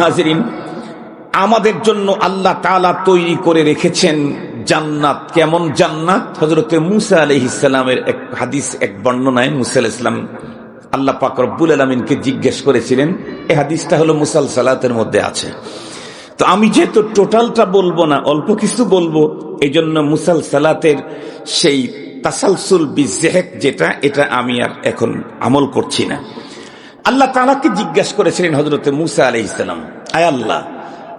হাজিরিন, আমাদের জন্য আল্লাহ তাআলা তৈরি করে রেখেছেন জান্নাত। কেমন জান্নাত? হযরত মূসা আলাইহিস সালামের এক হাদিস, এক বর্ণনায় মূসা আলাইহিস সালাম আল্লাহ পাক রব্বুল আলামিনকে জিজ্ঞেস করেছিলেন। এই হাদিসটা হলো মুসালসালাতের মধ্যে আছে। তো আমি যেহেতু টোটালটা বলবো না, অল্প কিছু বলবো, এই জন্য মুসালসালাতের সেই তাসালসুল বিযিহক যেটা, এটা আমি আর এখন আমল করছি না। আল্লাহ তাআলাকে জিজ্ঞাসা করেছিলেন হযরত মূসা আলাইহিস সালাম, আয় আল্লাহ,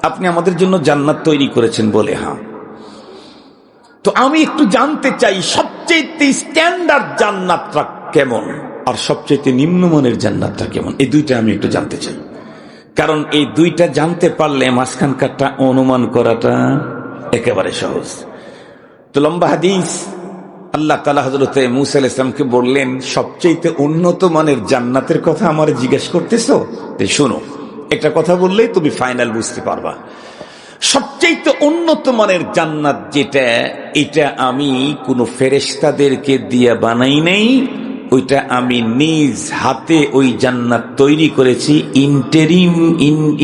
আপনি আমাদের জন্য জান্নাত তৈরি করেছেন বলে। হ্যাঁ, তো আমি একটু জানতে চাই সবচেয়ে স্ট্যান্ডার্ড জান্নাতটা কেমন আর সবচেয়ে নিম্নমানের জান্নাতটা কেমন, এই দুইটা আমি একটু জানতে চাই। কারণ এই দুইটা জানতে পারলে মাঝখানকারটা অনুমান করাটা একেবারে সহজ। তো লম্বা হাদিস, আল্লাহ তাআলা হযরত মূসা আলাইহিস সালামকে বললেন, সবচেয়ে উন্নত মানের জান্নাতের কথা আমার জিজ্ঞেস করতেছো? শোনো, একটা কথা বললেই তুমি ফাইনাল বুঝতে পারবা। সবচেয়ে উন্নত মানের জান্নাত যেটা, এটা আমি কোনো ফেরেশতাদেরকে দিয়ে বানাই নাই, ওইটা আমি নিজ হাতে ওই জান্নাত তৈরি করেছি।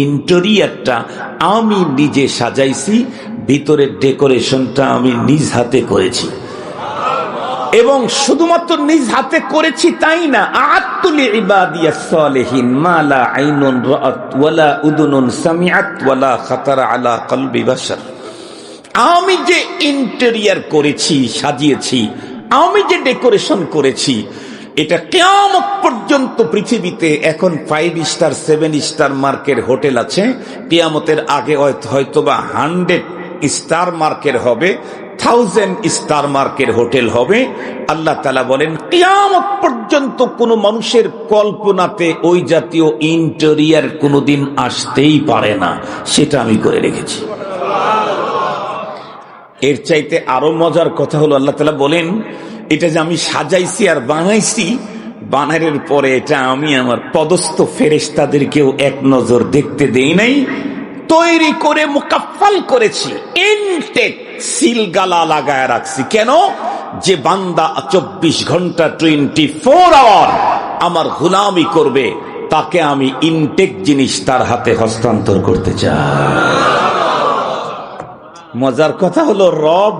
ইন্টেরিয়রটা আমি নিজে সাজাইছি, ভিতরের ডেকোরেশনটা আমি নিজ হাতে করেছি। এবং শুধুমাত্র নিজ হাতে করেছি তাই না, আ'আদতু লিইবাদিয়াস সালিহিন মা লা আইনুন রাআত ওয়ালা উযুনুন সামিআত ওয়ালা খাতারা আলা কলবি বাশার। আমি যে ইন্টেরিয়র করেছি, সাজিয়েছি, আমি যে ডেকোরেশন করেছি, এটা কিয়ামত পর্যন্ত পৃথিবীতে এখন 5 স্টার 7 স্টার মার্কের হোটেল আছে, কিয়ামতের আগে হয়তোবা 100 স্টার মার্কের হবে, 1000 স্টার মার্কের হোটেল হবে। আল্লাহ তাআলা বলেন, কিয়ামত পর্যন্ত কোন মানুষের কল্পনাতে ওই জাতীয় ইন্টেরিয়র কোনদিন আসতেই পারে না, সেটা আমি করে রেখেছি। এর চাইতে আরো মজার কথা হলো, আল্লাহ তাআলা বলেন, এটা যে আমি সাজাইছি আর বানাইছি, বানানোর পরে এটা আমি আমার পদস্থ ফেরেশতাদেরকেও এক নজর দেখতে দেই নাই, তৈরি করে মুকাফফাল করেছি, ইনটেক সিলগালা লাগায় রাখছি। কেন? যে বান্দা 24 ঘন্টা 24 আওয়ার আমার গোলামি করবে, তাকে আমি ইনটেক জিনিস তার হাতে হস্তান্তর করতে চাই। মজার কথা হলো, রব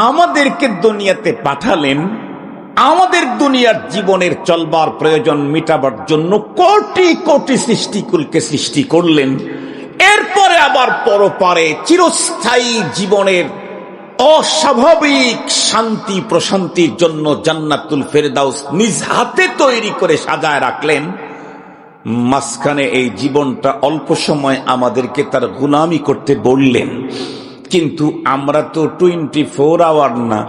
আমাদেরকে দুনিয়াতে পাঠালেন, আমাদের দুনিয়ার জীবনের চলবার প্রয়োজন মিটাবার জন্য কোটি কোটি সৃষ্টিকুলকে সৃষ্টি করলেন। এরপরে আবার পরপারে চিরস্থায়ী জীবনের অস্বাভাবিক শান্তি প্রশান্তির জন্য জান্নাতুল ফেরদাউস নিজ হাতে তৈরি করে সাজায় রাখলেন। মাঝখানে এই জীবনটা অল্প সময় আমাদেরকে তার গোলামি করতে বললেন, কিন্তু আমরা তো 24 আওয়ার না,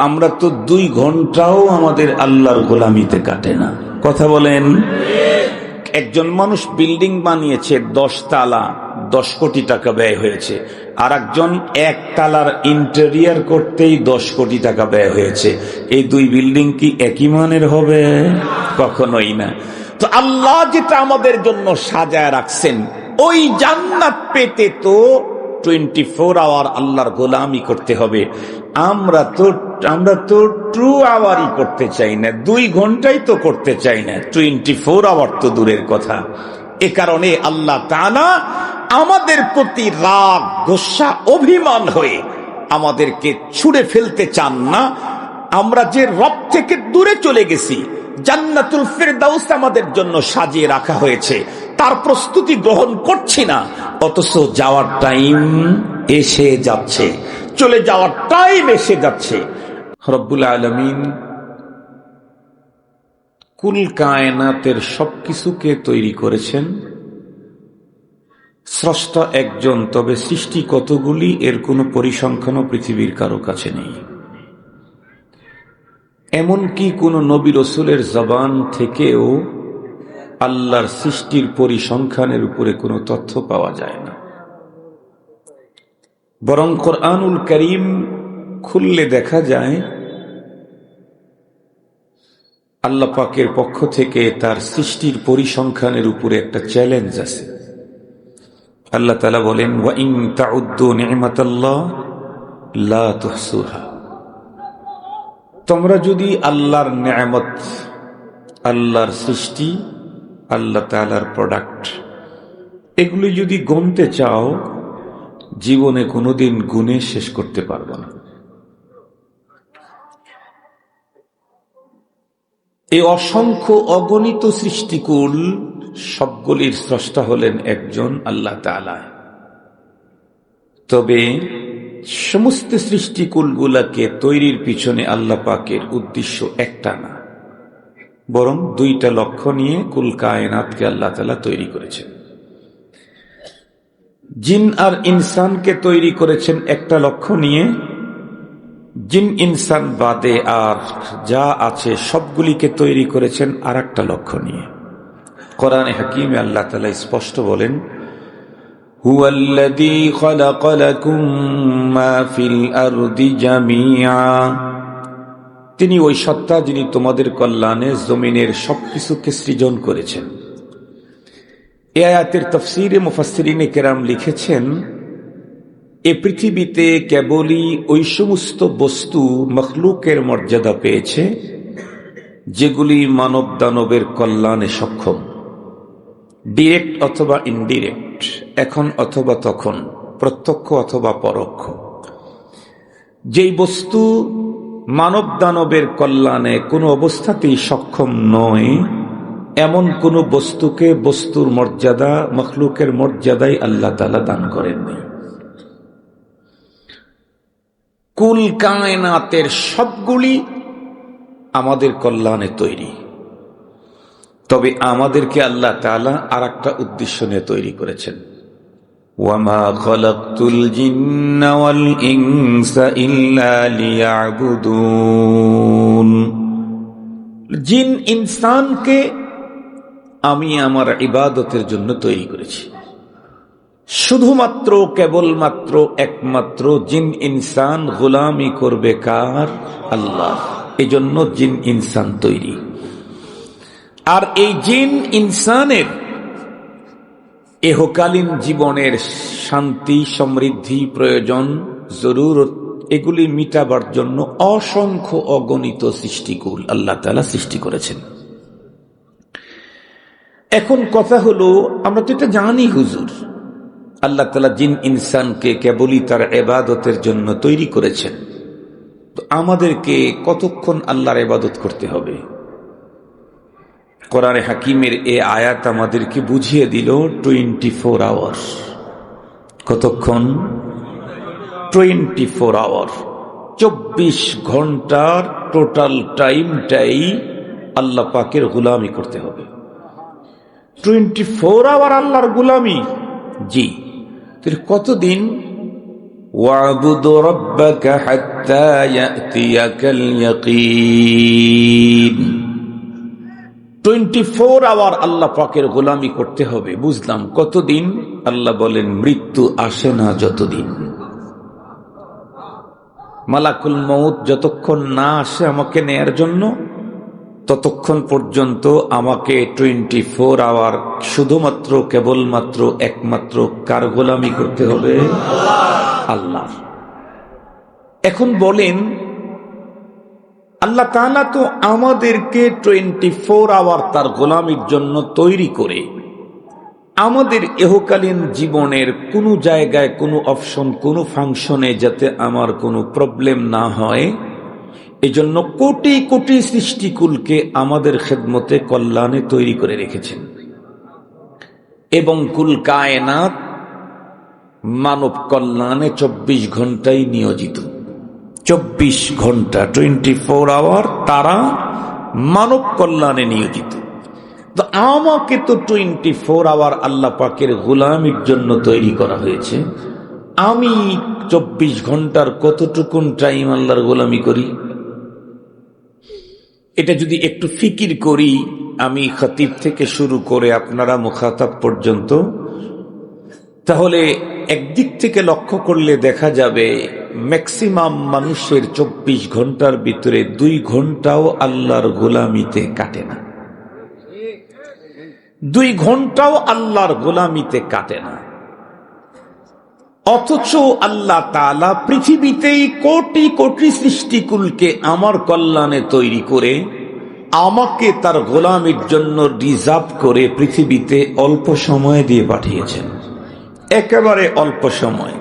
আমরা তো 2 ঘন্টাও আমাদের আল্লাহর গোলামিতে কাটে না। কথা বলেন। একজন মানুষ বিল্ডিং বানিয়েছে 10 তালা, 10 কোটি টাকা ব্যয় হয়েছে। আর একজন 1 তালার ইন্টেরিয়র করতেই 10 কোটি টাকা ব্যয় হয়েছে। এই 2 বিল্ডিং কি একই মানের হবে? কখনোই না। তো আল্লাহ যেটা আমাদের জন্য সাজায় রাখছেন, ওই জান্নাত পেতে তো 24 আওয়ার আল্লাহর গোলামি করতে হবে। আমরা তো 2 আওয়ারই করতে চাই না, 2 ঘন্টাই তো করতে চাই না, 24 আওয়ার তো দূরের কথা। এ কারণে আল্লাহ তাআলা আমাদের প্রতি রাগ, গোসা, অভিমান হয়ে আমাদেরকে ছুঁড়ে ফেলতে চান না। আমরা যে রব থেকে দূরে চলে গেছি, জান্নাতুল ফেরদাউস আমাদের জন্য সাজিয়ে রাখা হয়েছে, তার প্রস্তুতি গ্রহণ করছি না, অথচ যাওয়ার টাইম এসে যাচ্ছে, চলে যাওয়ার টাইম এসে যাচ্ছে। রব্বুল আলামিন কুল কায়নাতের সবকিছুকে তৈরি করেছেন। স্রষ্টা একজন, তবে সৃষ্টি কতগুলি এর কোনো পরিসংখ্যানও পৃথিবীর কারো কাছে নেই। এমনকি কোন নবী রাসূলের জবান থেকেও আল্লাহর সৃষ্টির পরিসংখ্যানের উপরে কোনো তথ্য পাওয়া যায় না। বরং কোরআনুল কারীম খুললে দেখা যায় আল্লাহ পাকের পক্ষ থেকে তার সৃষ্টির পরিসংখ্যানের উপরে একটা চ্যালেঞ্জ আছে। আল্লাহ তাআলা বলেন, ওয়া ইন তাউদ্দু নি'মাতাল্লাহ লা তুহসুহা। তোমরা যদি আল্লাহর নেয়ামত, আল্লাহর সৃষ্টি, আল্লাহ তাআলার প্রোডাক্ট, এগুলি যদি গুনতে চাও জীবনে কোনোদিন গুণে শেষ করতে পারবে না। এই অসংখ্য অগণিত সৃষ্টিকুল সবগুলির স্রষ্টা হলেন একজন আল্লাহ তাআলা। তবে সমস্ত সৃষ্টিকুলগুলাকে তৈরির পিছনে আল্লাহ পাকের উদ্দেশ্য একটা না, বরং দুইটা লক্ষ্য নিয়ে কুল কায়নাতকে আল্লাহ তাআলা তৈরি করেছেন। জিন আর ইনসানকে তৈরি করেছেন একটা লক্ষ্য নিয়ে, জিন ইনসান বাদে আর যা আছে সবগুলিকে তৈরি করেছেন আর একটা লক্ষ্য নিয়ে। কোরআনে হাকিমে আল্লাহ তাআলা স্পষ্ট বলেন, হুয়াল্লাযী খালাকা লাকুম মা ফিল আরদি জামিআ, তিনি ওই সত্তা যিনি তোমাদের কল্যাণে জমিনের সবকিছুকে সৃজন করেছেন। এই আয়াতের তাফসীরে মুফাসসিরিনে কেরাম লিখেছেন, এ পৃথিবীতে কেবলই ওই সমস্ত বস্তু মখলুকের মর্যাদা পেয়েছে যেগুলি মানব দানবের কল্যাণে সক্ষম, ডিরেক্ট অথবা ইনডিরেক্ট, এখন অথবা তখন, প্রত্যক্ষ অথবা পরোক্ষ। যেই বস্তু মানব দানবের কল্যাণে কোনো অবস্থাতেই সক্ষম নয়, এমন কোন বস্তুকে বস্তুর মর্যাদা, মখলুকের মর্যাদাই আল্লাহ তাআলা দান করেননি। কুল কায়নাতের সবগুলি আমাদের কল্যাণে তৈরি, তবে আমাদেরকে আল্লাহ তাআলা আর একটা উদ্দেশ্য নিয়ে তৈরি করেছেন। ওয়ামা খালাকতুল জিন্না ওয়াল ইনসা ইল্লা লিয়াবুদুন, জিন ইনসানকে আমি আমার ইবাদতের জন্য তৈরি করেছি। শুধুমাত্র, কেবলমাত্র, একমাত্র জিন ইনসান গোলামি করবে কার? আল্লাহ। এজন্য জিন ইনসান তৈরি। আর এই জিন ইনসানের এহকালীন জীবনের শান্তি, সমৃদ্ধি, প্রয়োজন, জরুরত, এগুলি মিটাবার জন্য অসংখ্য অগণিত সৃষ্টিকুল আল্লাহ তাআলা সৃষ্টি করেছেন। এখন কথা হলো, আমরা তো এটা জানি হুজুর, আল্লাহ তাআলা জিন ইনসানকে কেবলই তার ইবাদতের জন্য তৈরি করেছেন, তো আমাদেরকে কতক্ষণ আল্লাহর ইবাদত করতে হবে? কোরআনে হাকিমের এই আয়াত আমাদেরকে বুঝিয়ে দিল 24 আওয়ার। কতক্ষণ? 24 আওয়ার, 24 ঘন্টার টোটাল টাইমটাই আল্লাহ পাকের গোলামি করতে হবে। 24 আওয়ার আল্লাহর গোলামি, জি। কতদিন? ওয়াবুদ রাব্বাকা হাত্তা ইয়াতিয়াকাল ইয়াকিন, 24 আওয়ার আল্লাহ পাকের গোলামি করতে হবে। বুঝলাম কতদিন? আল্লাহ বলেন, মৃত্যু আসে না যতদিন, মালাকুল মউত যতক্ষণ না আসে আমাকে নেয়ার জন্য, ততক্ষণ পর্যন্ত আমাকে 24 আওয়ার শুধুমাত্র, কেবলমাত্র, একমাত্র কার গোলামি করতে হবে? আল্লাহ। এখন বলেন, আল্লাহ তাআলা তো আমাদেরকে 24 আওয়ার তার গোলামির জন্য তৈরি করে আমাদের ইহকালীন জীবনের কোনো জায়গায়, কোনো অপশন, কোনো ফাংশনে যাতে আমার কোনো প্রবলেম না হয়, এজন্য কোটি কোটি সৃষ্টিকুলকে আমাদের খেদমতে, কল্যাণে তৈরি করে রেখেছেন। এবং কুল কায়নাত মানব কল্যাণে 24 ঘন্টাই নিয়োজিত। 24 ঘন্টা, 24 আওয়ার তারা মানব কল্যাণে নিয়োজিত। তো আমাকে তো 24 আওয়ার আল্লাহ পাকের গোলামির জন্য তৈরি করা হয়েছে। আমি 24 ঘন্টার কতটুকুন টাইম আল্লাহর গোলামি করি? এটা যদি একটু ফিকির করি, আমি খতিব থেকে শুরু করে আপনারা মুখাতাব পর্যন্ত, তাহলে একদিক থেকে লক্ষ্য করলে দেখা যাবে ম্যাক্সিমাম মানুষের 24 ঘন্টার ভিতরে 2 ঘন্টাও আল্লাহর গোলামিতে কাটে না। 2 ঘন্টাও আল্লাহর গোলামিতে কাটে না। অথচ আল্লাহ তাআলা পৃথিবীতেই কোটি কোটি সৃষ্টিকুলকে আমার কল্যাণে তৈরি করে আমাকে তার গোলামীর জন্য রিজার্ভ করে পৃথিবীতে অল্প সময় দিয়ে পাঠিয়েছেন, একেবারে অল্প সময়।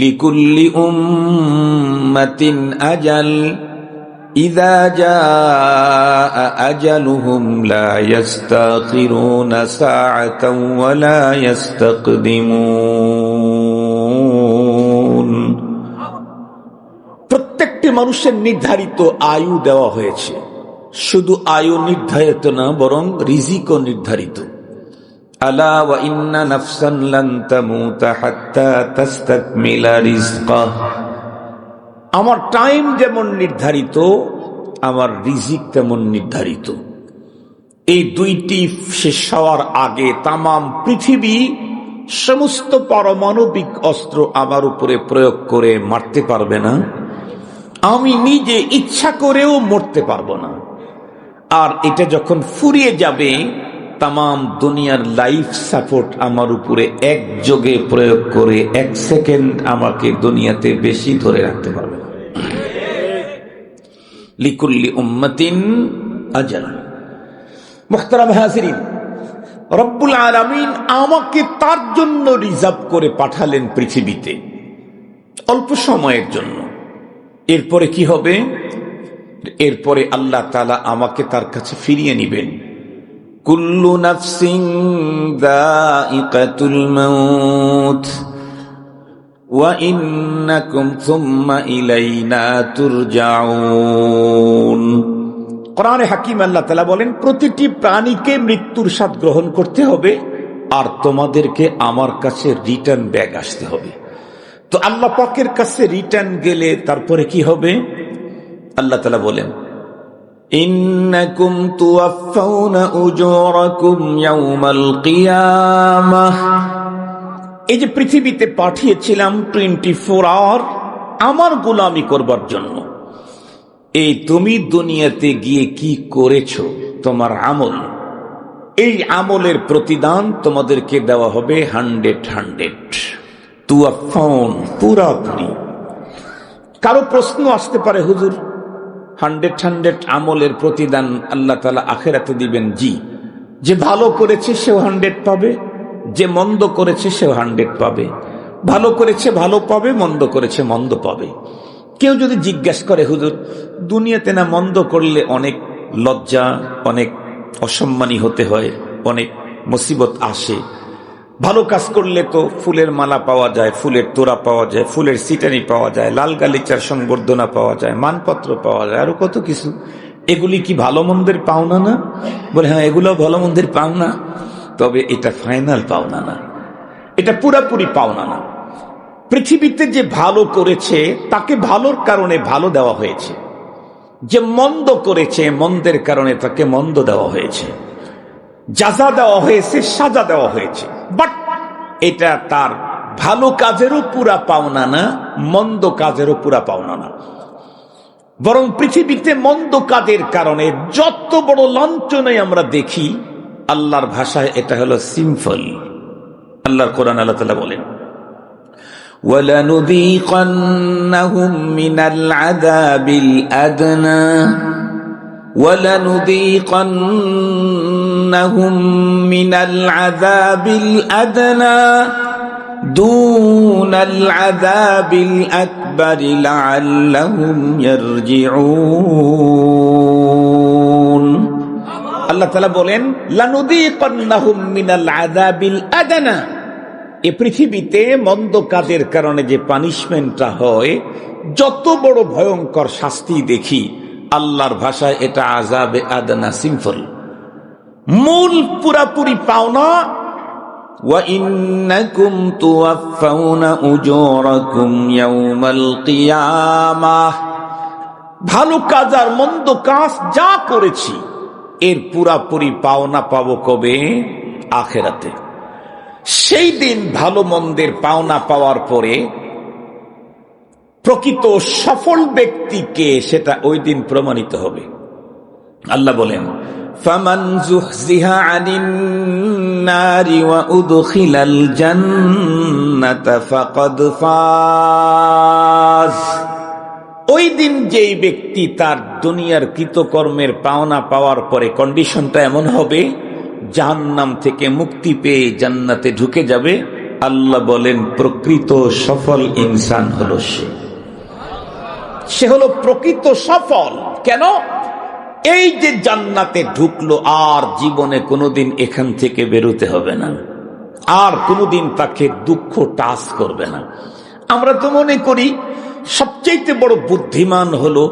লিকুল্লি উম্মাতিন আজাল ইযা জাআ আজালুহুম লা ইস্তাখিরুনা সাআতান ওয়া লা ইস্তাকদিমুন। প্রত্যেকটি মানুষের নির্ধারিত আয়ু দেওয়া হয়েছে। শুধু আয়ু নির্ধারিত না, বরং রিজিকও নির্ধারিত। আলা ওয়া ইন্না নাফসান লান তামুতা হাত্তা তাস্তাকমিলা রিজকাহ। আমার টাইম যেমন নির্ধারিত, আমার রিজিক তেমন নির্ধারিত। এই দুইটি শেষ হওয়ার আগে তামাম পৃথিবী সমস্ত পারমাণবিক অস্ত্র আমার উপরে প্রয়োগ করে মারতে পারবে না। আমি নিজে ইচ্ছা করেও মরতে পারবো না। আর এটা যখন ফুরিয়ে যাবে, তামাম দুনিয়ার লাইফ সাপোর্ট আমার উপরে একযোগে প্রয়োগ করে 1 সেকেন্ড আমাকে দুনিয়াতে বেশি ধরে রাখতে পারবে। লিকুল্লি উম্মাতিন আজাল। মুহতারাম হাজিরিন, রব্বুল আলামিন আমাকে তার জন্য রিজার্ভ করে পাঠালেন পৃথিবীতে অল্প সময়ের জন্য। এরপরে কি হবে? এরপরে আল্লাহ তাআলা আমাকে তার কাছে ফিরিয়ে নিবেন। কুল্লু নাফসিন যায়িকাতুল মাউত ওয়া ইন্নাকুম সুম্মা ইলাইনা তুরজাউন। কোরআনে হাকিম আল্লাহ তাআলা বলেন, প্রতিটি প্রাণীকে মৃত্যুর স্বাদ গ্রহণ করতে হবে, আর তোমাদেরকে আমার কাছে রিটার্ন ব্যাক আসতে হবে। তো আল্লাহ পাকের কাছে রিটার্ন গেলে তারপরে কি হবে? আল্লাহ তাআলা বলেন, ইন্নাকুম তুওয়াফাউনা উজুরাকুম ইয়াওমাল কিয়ামাহ। এই যে পৃথিবীতে পাঠিয়েছিলাম 24 আওয়ার আমার গোলামি করবার জন্য, এই তুমি দুনিয়াতে গিয়ে কি করেছো, তোমার আমল, এই আমলের প্রতিদান তোমাদেরকে দেওয়া হবে 100। তুওয়াফাউন, পুরাপুরি। কারো প্রশ্ন আসতে পারে, হুজুর 100 আমলের প্রতিদান আল্লাহ তাআলা আখিরাতে দিবেন? জি, যে ভালো করেছে সেও 100 পাবে, যে মন্দ করেছে সেও 100 পাবে। ভালো করেছে ভালো পাবে, মন্দ করেছে মন্দ পাবে। কেউ যদি জিজ্ঞাসা করে, হুজুর দুনিয়াতে না মন্দ করলে অনেক লজ্জা, অনেক অসম্মানী হতে হয়, অনেক মুসিবত আসে, ভালো কাজ করলে তো ফুলের মালা পাওয়া যায়, ফুলের তোড়া পাওয়া যায়, ফুলের সিটানি পাওয়া যায়, লাল গালিচার সংবর্ধনা পাওয়া যায়, মানপত্র পাওয়া যায়, আরো কত কিছু। এগুলি কি ভালো মন্দের পাওনা না? বলে হ্যাঁ, এগুলো ভালো মন্দের পাওনা, তবে এটা ফাইনাল পাওনা না, এটা পুরাপুরি পাওনা না। পৃথিবীতে যে ভালো করেছে তাকে ভালোর কারণে ভালো দেওয়া হয়েছে, যে মন্দ করেছে মন্দের কারণে তাকে মন্দ দেওয়া হয়েছে, জাযা দেওয়া হয়েছে, সাজা দেওয়া হয়েছে। বাট এটা তার ভালো কাজেরও পুরা পাওনা না, মন্দ কাজেরও পুরা পাওনা না। বরং পৃথিবীতে মন্দ কাজের কারণে যত বড় লাঞ্ছনাই আমরা দেখি, আল্লাহর ভাষায় এটা হলো সিম্পল। আল্লাহর কোরআন আল্লাহ তাআলা বলেন, وَلَنُذِيقَنَّهُم مِّنَ الْعَذَابِ الْأَدْنَى وَلَنُذِيقَنَّهُم مِّنَ الْعَذَابِ الْأَدْنَى دُونَ الْعَذَابِ الْأَكْبَرِ لَعَلَّهُمْ يَرْجِعُونَ। আল্লাহ তাআলা বলেন, লানুযীকান্নাহুম মিনাল আযাবিল আদনা। এ পৃথিবীতে মন্দ কাজের কারণে যে পানিশমেন্টটা হয়, যত বড় ভয়ঙ্কর শাস্তি দেখি, আল্লাহর ভাষায় এটা আযাবে আদনা, সিম্পল। মূল পুরাপুরি পাওনা, ওয়া ইন্নাকুম তুওয়াফাউনা উজুরাকুম ইয়াওমাল কিয়ামাহ। ভালো কাজ আর মন্দ কাজ যা করেছি এর পুরাপুরি পাওনা পাবো কবে? আখিরাতে। সেই দিন ভালো মন্দের পাওনা পাওয়ার পরে প্রকৃত সফল ব্যক্তিকে সেটা ওই দিন প্রমাণিত হবে। আল্লাহ বলেন, ফামান যুহজিহা আনিন নারি ওয়া উদখিলাল জান্নাতা ফাকাদ ফাজ। ওই দিন যেই ব্যক্তি তার দুনিয়ার কৃতকর্মের পাওনা পাওয়ার পরে কন্ডিশনটা এমন হবে, জাহান্নাম থেকে মুক্তি পেয়ে জান্নাতে ঢুকে যাবে, আল্লাহ বলেন প্রকৃত সফল ইনসান হলো সে হলো প্রকৃত সফল। কেন? এই যে জান্নাতে ঢুকলো, আর জীবনে কোনোদিন এখান থেকে বেরোতে হবে না, আর কোনোদিন তাকে দুঃখ টাচ করবে না। আমরা তো মনে করি সবচেয়ে বড় বুদ্ধিমান হলো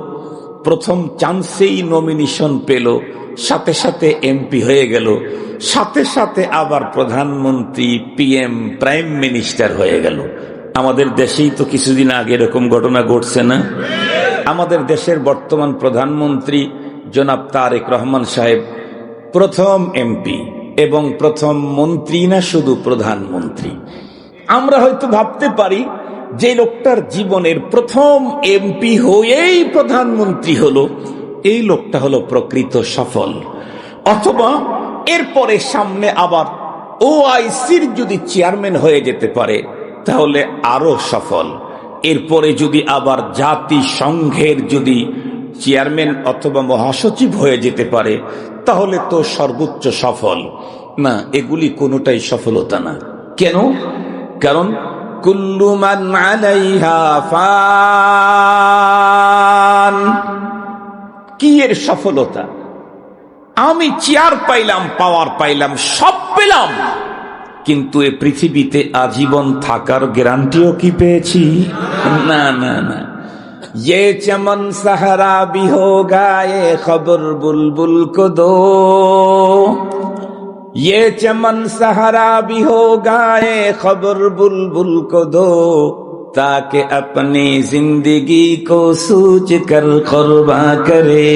প্রথম চান্সেই নমিনেশন পেল, সাথে সাথে এমপি হয়ে গেল, সাথে সাথে আবার প্রধানমন্ত্রী, পিএম, প্রাইম মিনিস্টার হয়ে গেল। আমাদের দেশেই তো কিছুদিন আগে এরকম ঘটনা ঘটছে না? আমাদের দেশের বর্তমান প্রধানমন্ত্রী জনাব তারেক রহমান সাহেব প্রথম এমপি এবং প্রথম মন্ত্রী না, শুধু প্রধানমন্ত্রী। আমরা হয়তো ভাবতে পারি যে লোকটার জীবনের প্রথম এমপি হয়েই প্রধানমন্ত্রী হলো, এই লোকটা হলো প্রকৃত সফল। অথবা এরপরে সামনে আবার ওআইসির যদি চেয়ারম্যান হয়ে যেতে পারে তাহলে আরো সফল। এরপরে যদি আবার জাতিসংঘের যদি চেয়ারম্যান অথবা মহাসচিব হয়ে যেতে পারে তাহলে তো সর্বোচ্চ সফল। না, এগুলি কোনোটাই সফলতা না। কেন? কারণ কুল্লু মান আলাইহা ফান। কি এর সফলতা? আমি চেয়ার পাইলাম, পাওয়ার পাইলাম, সব পেলাম, কিন্তু এ পৃথিবীতে আজীবন থাকার গ্যারান্টিও কি পেয়েছি? না না না। ये चमन सहरा भी होगा ये खबर बुलबुल को दो, ये चमन सहरा भी होगा ये खबर बुलबुल को दो, ताकि अपनी जिंदगी को सूझ कर कुर्बा करे,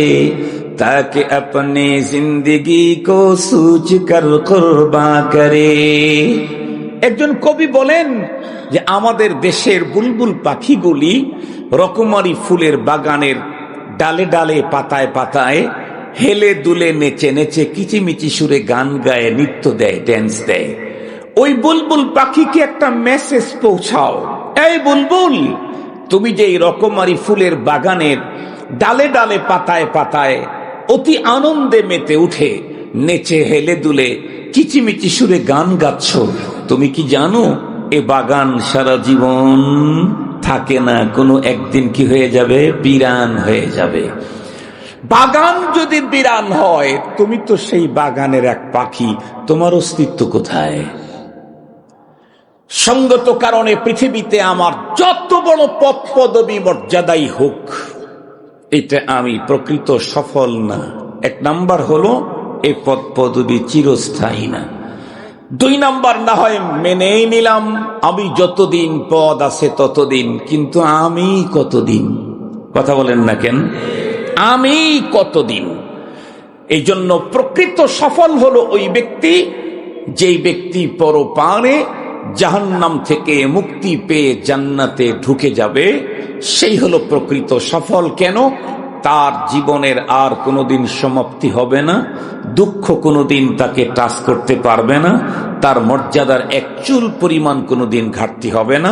ताकि अपनी जिंदगी को सूझ कर कुर्बा करे। একজন কবি বলেন যে আমাদের দেশের বুলবুল পাখিগুলি রকমারি ফুলের বাগানের ডালে ডালে পাতায় পাতায় হেলে দুলে নেচে নেচে কিচিমিচি সুরে গান গায়ে, নৃত্য দেয়, ড্যান্স দেয়। ওই বুলবুল পাখিকে একটা মেসেজ পৌঁছাও, এই বুলবুল, তুমি যে এই রকমারি ফুলের বাগানের ডালে ডালে পাতায় পাতায় অতি আনন্দে মেতে উঠে নেচে হেলে দুলে কিচিমিচি সুরে গান গাচ্ছ, তুমি কি জানো এ বাগান সারা জীবন থাকে না, কোনো একদিন কি হয়ে যাবে? বিরান হয়ে যাবে। বাগান যদি বিরান হয়, তুমি তো সেই বাগানের এক পাখি, তোমার অস্তিত্ব কোথায়? সঙ্গত কারণে পৃথিবীতে আমার যত বড় পদ পদবী মর্যাদাই হোক, এটা আমি প্রকৃত সফল না। এক নাম্বার হলো এই পদ পদবী চিরস্থায়ী না। দুই নাম্বার, না হয় মেনেই নিলাম আমি যতদিন পদ আছে ততদিন, কিন্তু আমি কতদিন? কথা বলেন না কেন? আমি কতদিন? এই জন্য প্রকৃত সফল হলো ওই ব্যক্তি যেই ব্যক্তি পরপারে জাহান্নাম থেকে মুক্তি পেয়ে জান্নাতে ঢুকে যাবে, সেই হলো প্রকৃত সফল। কেন? তার জীবনের আর কোনোদিন সমাপ্তি হবে না, দুঃখ কোনোদিন তাকে টাচ করতে পারবে না, তার মর্যাদার এক চুল পরিমাণ কোনোদিন ঘাটতি হবে না,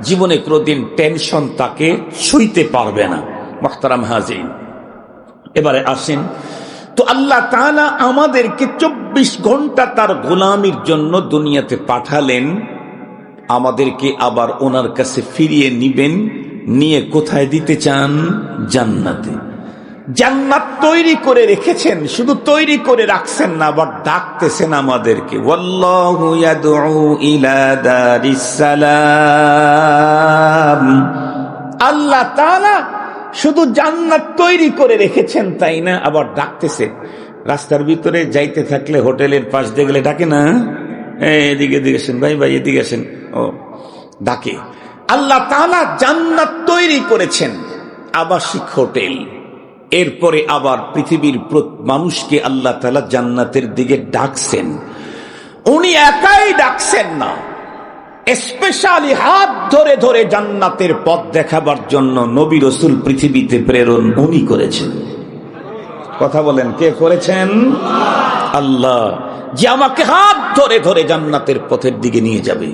জীবনে কোনোদিন টেনশন তাকে ছুঁইতে পারবে না। মুহতারাম হাজিরিন, এবারে আসেন তো আল্লাহ তাআলা আমাদেরকে 24 ঘন্টা তার গোলামির জন্য দুনিয়াতে পাঠালেন, আমাদেরকে আবার ওনার কাছে ফিরিয়ে নিবেন। নিয়ে কোথায় দিতে চান? জান্নাতে। জান্নাত তৈরি করে রেখেছেন, শুধু তৈরি করে রাখছেন না, আবার ডাকতেছেন আমাদেরকে, ওয়াল্লাহু ইয়াদউ ইলা দারিস সালাম। আল্লাহ তাআলা শুধু জান্নাত তৈরি করে রেখেছেন তাই না, আবার ডাকতেছেন। রাস্তার ভিতরে যাইতে থাকলে হোটেলের পাশ দিয়ে গেলে ডাকে না, এদিকে এদিকে আসেন ভাই, ভাই এদিকে আসেন, ও ডাকে। আল্লাহ তাআলা জান্নাত তৈরি করেছেন, আবাসিক হোটেল। এরপরে আবার পৃথিবীর মানুষকে আল্লাহ তাআলা জান্নাতের দিকে ডাকছেন। উনি একাই ডাকছেন না, স্পেশালি হাত ধরে ধরে জান্নাতের পথ দেখাবার জন্য নবী রাসূল পৃথিবীতে প্রেরণ উনি করেছেন। কথা বলেন, কে করেছেন? আল্লাহ, যে আমাকে হাত ধরে ধরে জান্নাতের পথের দিকে নিয়ে যাবে।